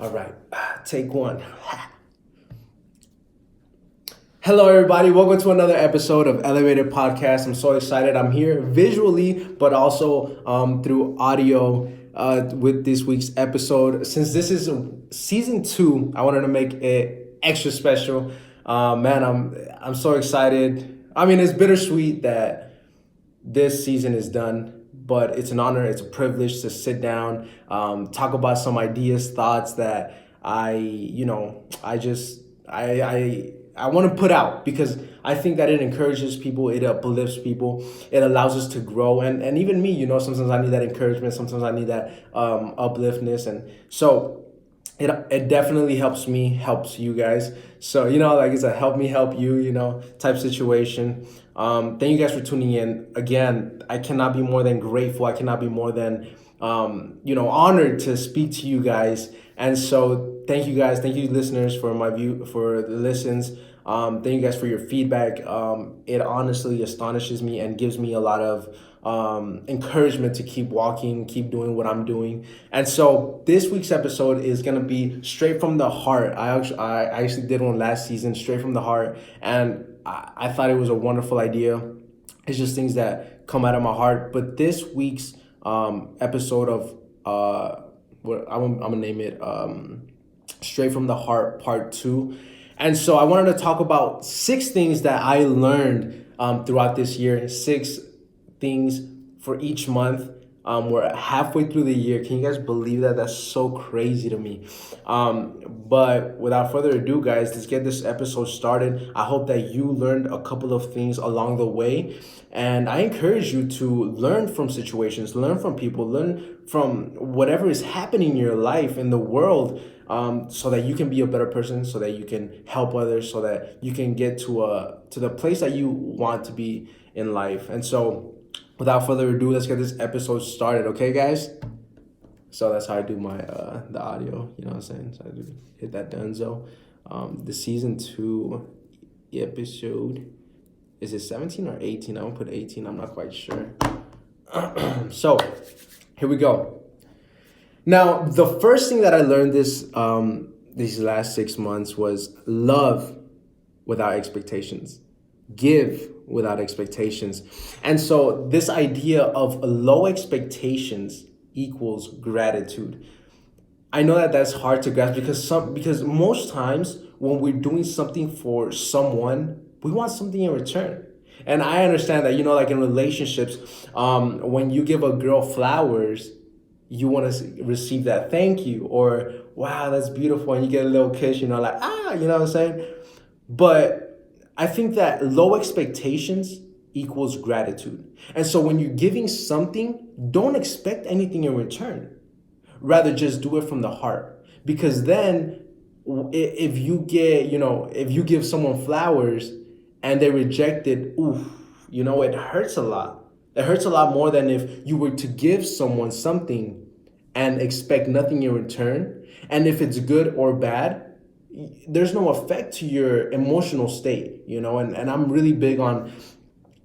All right, take one. Hello, everybody. Welcome to another episode of Elevated Podcast. I'm so excited. I'm here visually, but also through audio with this week's episode. Since this is season 2, I wanted to make it extra special. Man, I'm so excited. I mean, it's bittersweet that this season is done, but it's an honor, it's a privilege to sit down, talk about some ideas, thoughts that I want to put out because I think that it encourages people, it uplifts people, it allows us to grow, and even me, sometimes I need that encouragement, sometimes I need that upliftness, and so it definitely helps me, helps you guys. So, like it's a help me help you, type situation. Thank you guys for tuning in. Again, I cannot be more than grateful. I cannot be more than, honored to speak to you guys. And so thank you guys. Thank you listeners for the listens. Thank you guys for your feedback. It honestly astonishes me and gives me a lot of encouragement to keep walking, keep doing what I'm doing. And so this week's episode is gonna be straight from the heart. I actually did one last season, straight from the heart, and I thought it was a wonderful idea. It's just things that come out of my heart. But this week's episode of what I'm gonna name it Straight from the Heart Part 2. And so I wanted to talk about 6 things that I learned throughout this year, 6 things for each month. We're halfway through the year. Can you guys believe that? That's so crazy to me. But without further ado, guys, let's get this episode started. I hope that you learned a couple of things along the way. And I encourage you to learn from situations, learn from people, learn from whatever is happening in your life, in the world, so that you can be a better person, so that you can help others, so that you can get to the place that you want to be in life. And so without further ado, let's get this episode started, okay, guys? So that's how I do my the audio, you know what I'm saying? So I do hit that donezo. The season 2 episode, is it 17 or 18? I'm gonna put 18, I'm not quite sure. So here we go. Now, the first thing that I learned these last 6 months was love without expectations, give without expectations. And so this idea of low expectations equals gratitude. I know that that's hard to grasp because most times when we're doing something for someone, we want something in return. And I understand that, like in relationships, when you give a girl flowers, you want to receive that thank you, or wow, that's beautiful, and you get a little kiss, like you know what I'm saying? But I think that low expectations equals gratitude. And so when you're giving something, don't expect anything in return. Rather just do it from the heart. Because then if you give someone flowers and they reject it, oof, it hurts a lot. It hurts a lot more than if you were to give someone something and expect nothing in return. And if it's good or bad, there's no effect to your emotional state, and I'm really big on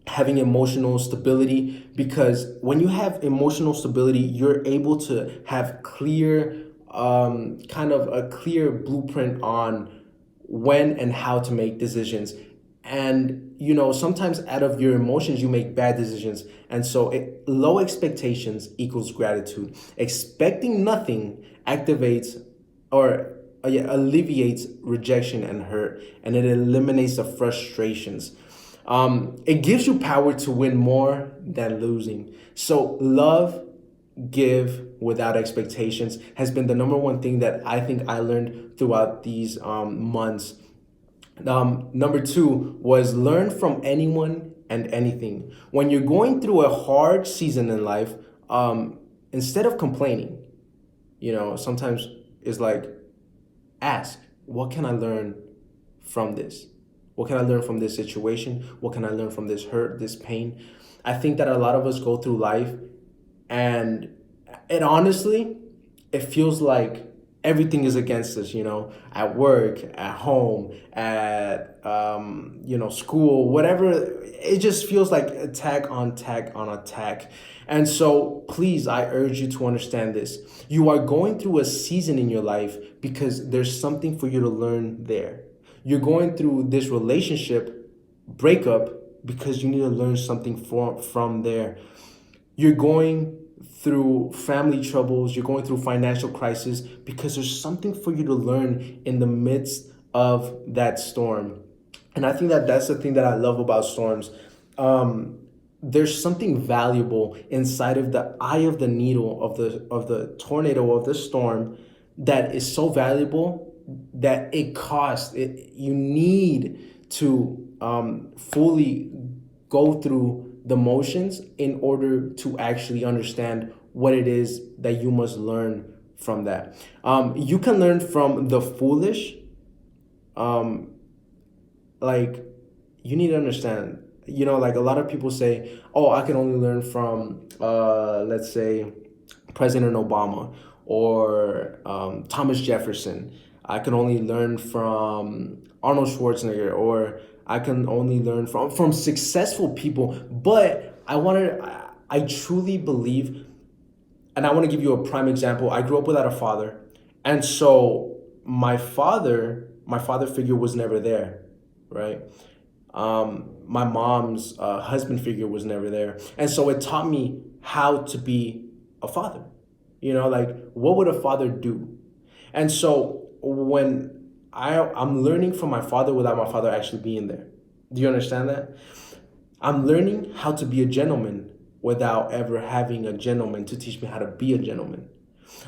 having emotional stability, because when you have emotional stability, you're able to have clear, kind of a clear blueprint on when and how to make decisions. And sometimes out of your emotions you make bad decisions. And so low expectations equals gratitude. Expecting nothing activates or alleviates rejection and hurt, and it eliminates the frustrations. It gives you power to win more than losing. So love, give without expectations has been the number one thing that I think I learned throughout these months. Number 2 was learn from anyone and anything. When you're going through a hard season in life, instead of complaining, sometimes it's like, ask, what can I learn from this? What can I learn from this situation? What can I learn from this hurt, this pain? I think that a lot of us go through life, and it honestly, it feels like everything is against us, at work, at home, at school, whatever. It just feels like attack on attack on attack. And so please, I urge you to understand this. You are going through a season in your life because there's something for you to learn there. You're going through this relationship breakup because you need to learn something from there. You're going through family troubles, you're going through financial crisis because there's something for you to learn in the midst of that storm. And I think that that's the thing that I love about storms. There's something valuable inside of the eye of the needle of the tornado, of the storm, that is so valuable that it costs it. You need to fully go through the motions in order to actually understand what it is that you must learn from that. You can learn from the foolish. Um, like, you need to understand, like a lot of people say, oh, I can only learn from, let's say, President Obama or Thomas Jefferson. I can only learn from Arnold Schwarzenegger, or I can only learn from successful people. But I truly believe, and I want to give you a prime example. I grew up without a father, and so my father figure was never there, right? My mom's husband figure was never there, and so it taught me how to be a father. Like, what would a father do? And so when I'm learning from my father without my father actually being there. Do you understand that? I'm learning how to be a gentleman without ever having a gentleman to teach me how to be a gentleman.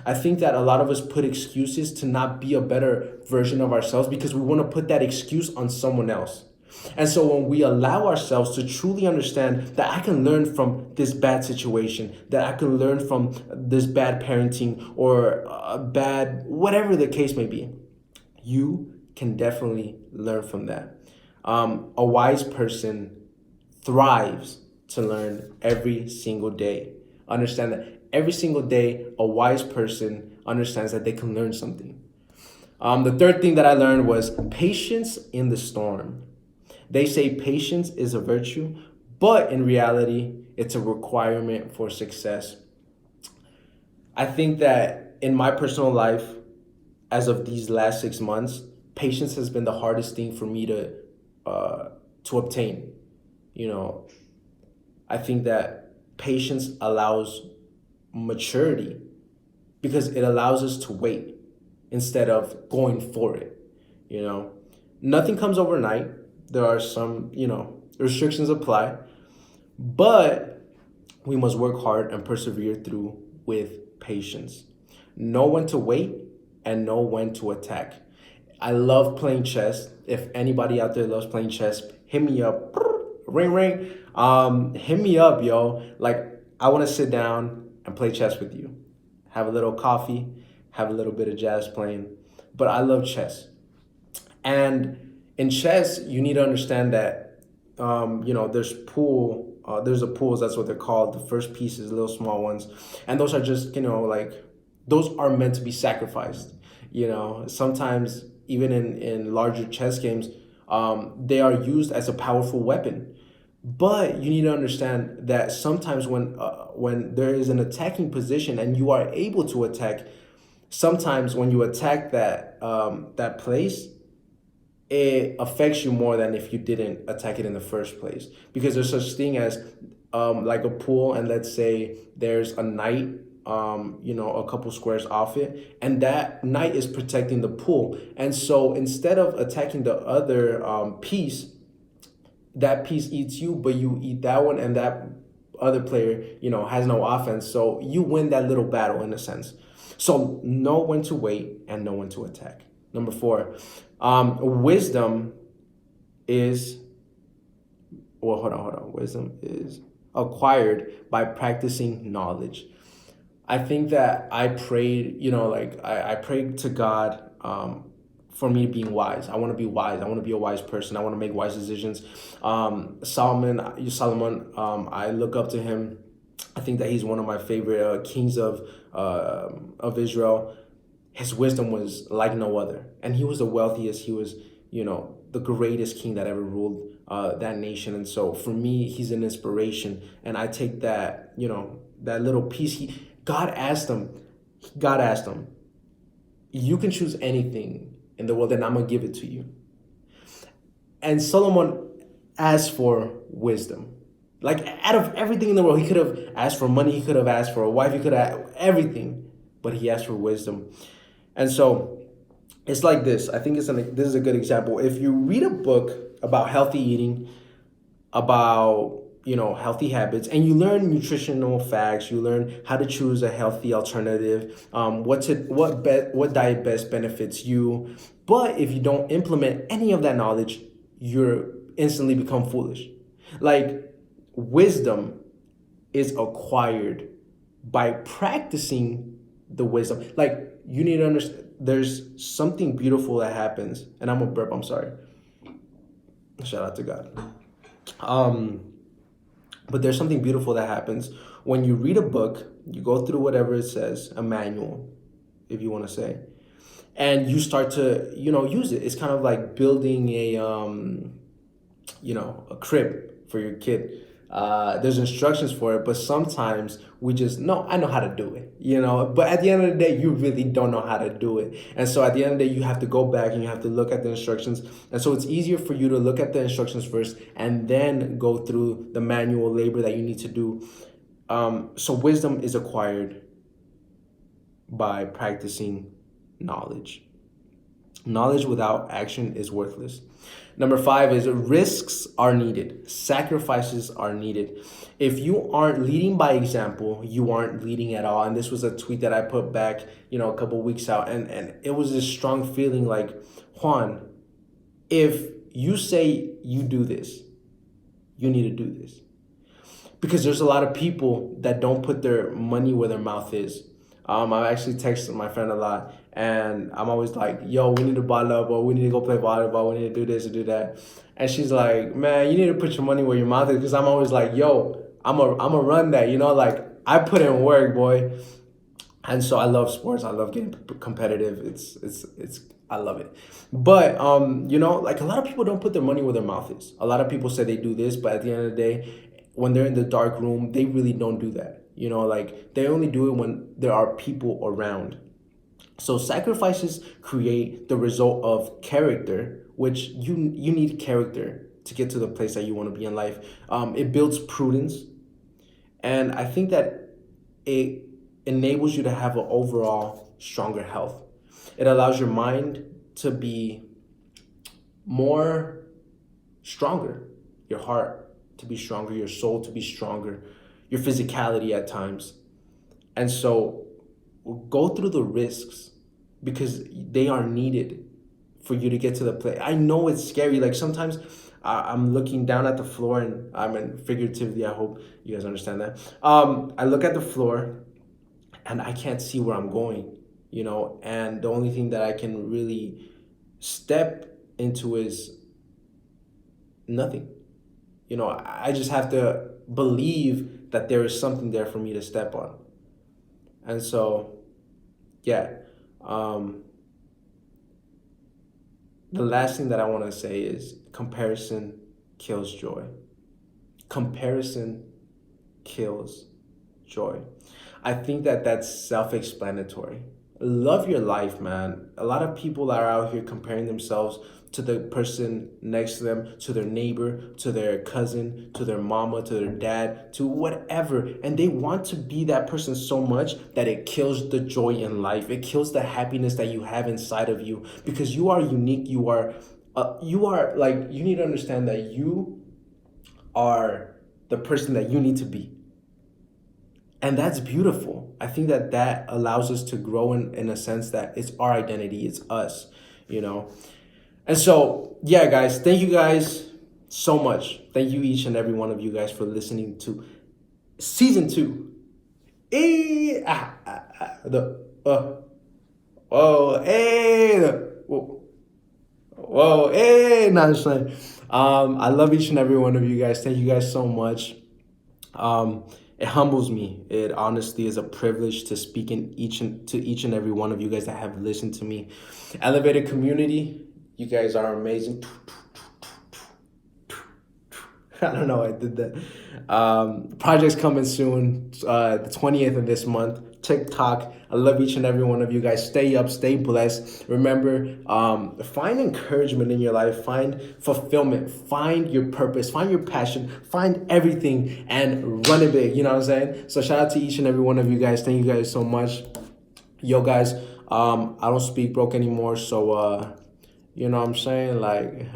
I think that a lot of us put excuses to not be a better version of ourselves because we want to put that excuse on someone else. And so when we allow ourselves to truly understand that I can learn from this bad situation, that I can learn from this bad parenting or bad, whatever the case may be, you can definitely learn from that. A wise person thrives to learn every single day. Understand that every single day, a wise person understands that they can learn something. The third thing that I learned was patience in the storm. They say patience is a virtue, but in reality, it's a requirement for success. I think that in my personal life, as of these last 6 months, patience has been the hardest thing for me to obtain. You know, I think that patience allows maturity because it allows us to wait instead of going for it. Nothing comes overnight. There are some, restrictions apply, but we must work hard and persevere through with patience. Know when to wait and know when to attack. I love playing chess. If anybody out there loves playing chess, hit me up. Ring ring. Hit me up, yo. Like, I want to sit down and play chess with you. Have a little coffee, have a little bit of jazz playing. But I love chess. And in chess, you need to understand that there's a pools, that's what they're called. The first pieces, little small ones. And those are just, those are meant to be sacrificed. Sometimes even in larger chess games, they are used as a powerful weapon. But you need to understand that sometimes when there is an attacking position and you are able to attack, sometimes when you attack that place, it affects you more than if you didn't attack it in the first place. Because there's such thing as like a pool, and let's say there's a knight, a couple squares off it, and that knight is protecting the pool. And so instead of attacking the other piece, that piece eats you, but you eat that one, and that other player, has no offense. So you win that little battle in a sense. So know when to wait and know when to attack. Number 4, wisdom is, well, hold on. Wisdom is acquired by practicing knowledge. I think that I prayed, I prayed to God for me being wise. I want to be wise. I want to be a wise person. I want to make wise decisions. Solomon, I look up to him. I think that he's one of my favorite kings of Israel. his wisdom was like no other. And he was the wealthiest. He was, the greatest king that ever ruled that nation. And so for me, he's an inspiration. And I take that, that little piece. God asked him, you can choose anything in the world and I'm going to give it to you. And Solomon asked for wisdom. Like out of everything in the world, he could have asked for money, he could have asked for a wife, he could have everything, but he asked for wisdom. And so it's like this. I think this is a good example. If you read a book about healthy eating, about healthy habits, and you learn nutritional facts, you learn how to choose a healthy alternative, what diet best benefits you. But if you don't implement any of that knowledge, you're instantly become foolish. Like, wisdom is acquired by practicing the wisdom. Like, you need to understand there's something beautiful that happens, and I'm a burp, I'm sorry. Shout out to God. But there's something beautiful that happens when you read a book, you go through whatever it says, a manual, if you want to say, and you start to, use it. It's kind of like building a crib for your kid. There's instructions for it, but sometimes we just, no, I know how to do it, but at the end of the day, you really don't know how to do it. And so at the end of the day, you have to go back and you have to look at the instructions. And so it's easier for you to look at the instructions first and then go through the manual labor that you need to do. So wisdom is acquired by practicing knowledge. Knowledge without action is worthless. Number 5 is risks are needed. Sacrifices are needed. If you aren't leading by example, you aren't leading at all. And this was a tweet that I put back, a couple weeks out. And it was this strong feeling like, Juan, if you say you do this, you need to do this. Because there's a lot of people that don't put their money where their mouth is. I actually text my friend a lot, and I'm always like, yo, we need to bottle up, or we need to go play volleyball, we need to do this and do that. And she's like, man, you need to put your money where your mouth is, because I'm always like, yo, I'm a run that, like, I put in work, boy. And so I love sports. I love getting competitive. It's I love it. But like, a lot of people don't put their money where their mouth is. A lot of people say they do this, but at the end of the day, when they're in the dark room, they really don't do that. Like, they only do it when there are people around. So sacrifices create the result of character, which you need character to get to the place that you want to be in life. It builds prudence. And I think that it enables you to have an overall stronger health. It allows your mind to be more stronger, your heart to be stronger, your soul to be stronger, your physicality at times. And so go through the risks because they are needed for you to get to the place. I know it's scary. Like, sometimes I'm looking down at the floor, and I mean, figuratively, I hope you guys understand that. I look at the floor and I can't see where I'm going, and the only thing that I can really step into is nothing. I just have to believe that there is something there for me to step on. And so, yeah. The last thing that I want to say is comparison kills joy. Comparison kills joy. I think that that's self-explanatory. Love your life, man. A lot of people are out here comparing themselves to the person next to them, to their neighbor, to their cousin, to their mama, to their dad, to whatever. And they want to be that person so much that it kills the joy in life. It kills the happiness that you have inside of you, because you are unique. You are like, you need to understand that you are the person that you need to be. And that's beautiful. I think that that allows us to grow in a sense that it's our identity, it's us, And so, yeah, guys, thank you guys so much. Thank you, each and every one of you guys, for listening to season 2. No, just like, I love each and every one of you guys. Thank you guys so much. it humbles me. It honestly is a privilege to speak to each and every one of you guys that have listened to me. Elevated community, you guys are amazing. I don't know. I did that. Project's coming soon. The 20th of this month. TikTok. I love each and every one of you guys. Stay up. Stay blessed. Remember, find encouragement in your life. Find fulfillment. Find your purpose. Find your passion. Find everything and run it big. You know what I'm saying? So shout out to each and every one of you guys. Thank you guys so much. Yo, guys. I don't speak broke anymore. So, you know what I'm saying? Like.